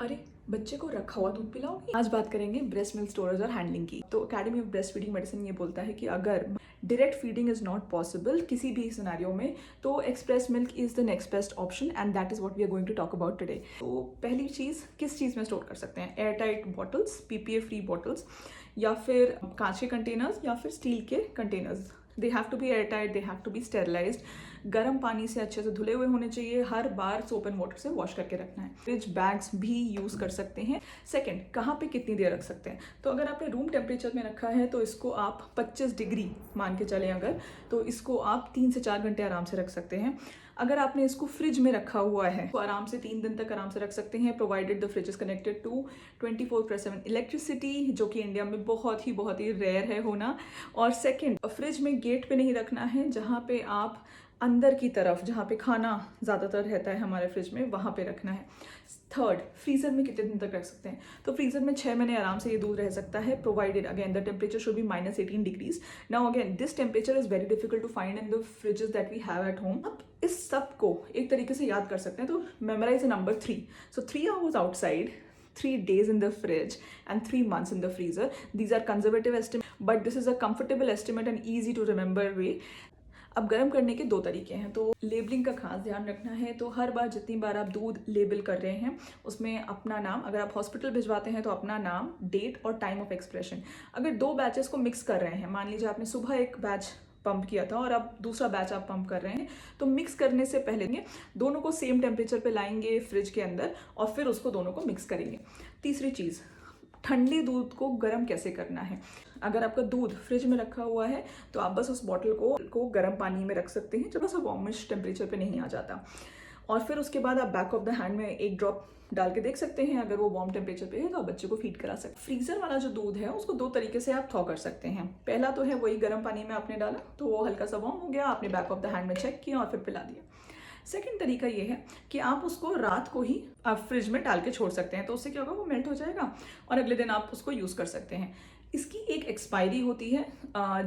अरे, बच्चे को रखा हुआ दूध पिलाओगी? आज बात करेंगे ब्रेस्ट मिल्क स्टोरेज और हैंडलिंग की। तो academy of breast feeding medicine ये बोलता है कि अगर direct feeding is not possible किसी भी सिनेरियो में, तो express milk is the next best option and that is what we are going to talk about today. तो पहली चीज़, किस चीज़ में स्टोर कर सकते हैं? Airtight bottles, BPA free bottles, या फिर कांच के कंटेनर्स, या फिर स्टील के containers. They have to be airtight, they have to be sterilised, गर्म पानी से अच्छे से धुले हुए होने चाहिए, हर बार सोप एंड वाटर से वॉश करके रखना है। फ्रिज बैग्स भी यूज़ कर सकते हैं। सेकंड, कहाँ पे कितनी देर रख सकते हैं? तो अगर आपने रूम टेम्परेचर में रखा है तो इसको आप 25 डिग्री मान के चलें अगर, तो इसको आप 3 से 4 घंटे आराम से रख सकते हैं। अगर आपने इसको फ्रिज में रखा हुआ है तो आराम से 3 दिन तक आराम से रख सकते हैं, provided the fridge is connected to 24/7 electricity, जो कि इंडिया में बहुत ही रेयर है होना। और सेकंड, फ्रिज में गेट पे नहीं रखना है, जहाँ पे आप अंदर की तरफ, जहाँ पे खाना ज़्यादातर रहता है हमारे फ्रिज में, वहाँ पे रखना है। थर्ड, फ्रीज़र में कितने दिन तक रख सकते हैं? तो फ्रीज़र में 6 महीने आराम से ये दूध रह सकता है, provided again the temperature should be -18 degrees. Now again this temperature is very difficult to find in the fridges that we have at home. अब इस सब को एक तरीके से याद कर सकते हैं, तो memorise number 3। So 3 hours outside, 3 days in the fridge and 3 months in the freezer. These are conservative estimates, but this is a comfortable estimate and easy to remember way. अब गर्म करने के 2 तरीके हैं, तो लेबलिंग का खास ध्यान रखना है। तो हर बार जितनी बार आप दूध लेबल कर रहे हैं उसमें अपना नाम, अगर आप हॉस्पिटल भिजवाते हैं तो अपना नाम, डेट और टाइम ऑफ एक्सप्रेशन। अगर 2 बैचेस को मिक्स कर रहे हैं, मान लीजिए आपने सुबह एक बैच पंप किया था और अब दूसरा बैच आप पंप कर रहे हैं, तो मिक्स करने से पहले दोनों को सेम टेम्परेचर पे लाएंगे फ्रिज के अंदर और फिर उसको दोनों को मिक्स करेंगे। तीसरी चीज़, ठंडे दूध को गर्म कैसे करना है? अगर आपका दूध फ्रिज में रखा हुआ है तो आप बस उस बॉटल को गर्म पानी में रख सकते हैं जब सा वार्मिश टेम्परेचर पे नहीं आ जाता, और फिर उसके बाद आप बैक ऑफ द हैंड में एक ड्रॉप डाल के देख सकते हैं। अगर वो वार्म टेम्परेचर पे है तो आप बच्चे को फीड करा सकते हैं। फ्रीजर वाला जो दूध है उसको 2 तरीके से आप थॉ कर सकते हैं। पहला तो है वही गर्म पानी में आपने डाला तो वो हल्का सा वार्म हो गया, आपने बैक ऑफ द हैंड में चेक किया और फिर पिला दिया। सेकेंड तरीका ये है कि आप उसको रात को ही आप फ्रिज में डाल के छोड़ सकते हैं, तो उससे क्या होगा, वो मेल्ट हो जाएगा और अगले दिन आप उसको यूज़ कर सकते हैं। इसकी एक एक्सपायरी होती है,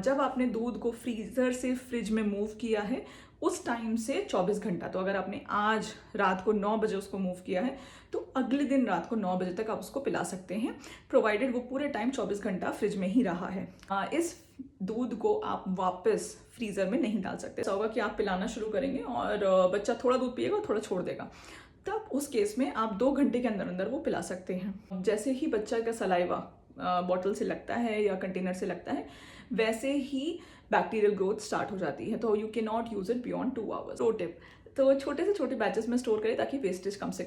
जब आपने दूध को फ्रीज़र से फ्रिज में मूव किया है उस टाइम से 24 घंटा। तो अगर आपने आज रात को 9 बजे उसको मूव किया है तो अगले दिन रात को 9 बजे तक आप उसको पिला सकते हैं, प्रोवाइडेड वो पूरे टाइम 24 घंटा फ्रिज में ही रहा है। इस दूध को आप वापस फ्रीज़र में नहीं डाल सकते। ऐसा होगा कि आप पिलाना शुरू करेंगे और बच्चा थोड़ा दूध पिएगा और थोड़ा छोड़ देगा, तब उस केस में आप 2 घंटे के अंदर अंदर वो पिला सकते हैं। जैसे ही बच्चा का सलाइवा बॉटल से लगता है या कंटेनर से लगता है, वैसे ही बैक्टीरियल ग्रोथ स्टार्ट हो जाती है, तो you can not use it beyond 2 hours। Pro tip, तो छोटे से छोटे बैचेस में स्टोर करें ताकि वेस्टेज कम से